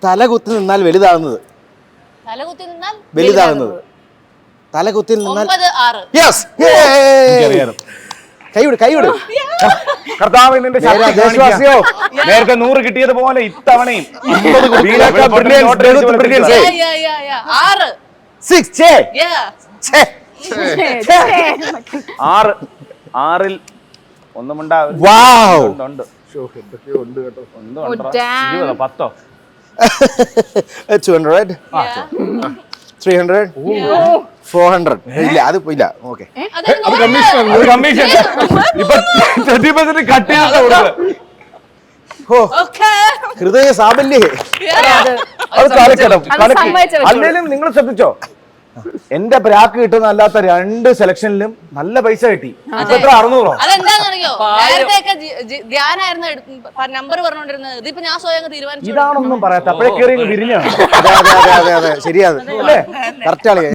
തല കുത്തി നിന്നാൽ വലുതാകുന്നത്. വലുതാകുന്നത്. തല കുത്തി നിന്നാൽ യെസ്. കൈവിട് കൈവിട്. കർത്താവിന്റെ ദേശവാസിയോ നേരത്തെ 100 കിട്ടിയതുപോലെ ഇത്തവണയും 6 ഒന്നും ഉണ്ടാവും. 10 200 300 400 ഇല്ല അത് ഇല്ല. ഓക്കെ കമ്മീഷൻ ഇപ്പൊ 30% കട്ട് ചെയ്ത് ഹൃദയ സാബല്യേ. അല്ലെങ്കിലും നിങ്ങൾ ശ്രദ്ധിച്ചോ, എന്റെ ബ്രാക്ക് കിട്ടുന്ന അല്ലാത്ത 2 സെലക്ഷനിലും നല്ല പൈസ കിട്ടി. എത്ര 600? ഇതാണൊന്നും പറയാത്ത അപ്പോഴേ കയറി വിരിഞ്ഞാണ്. ശരിയാണ്. കറക്റ്റ് ആളെ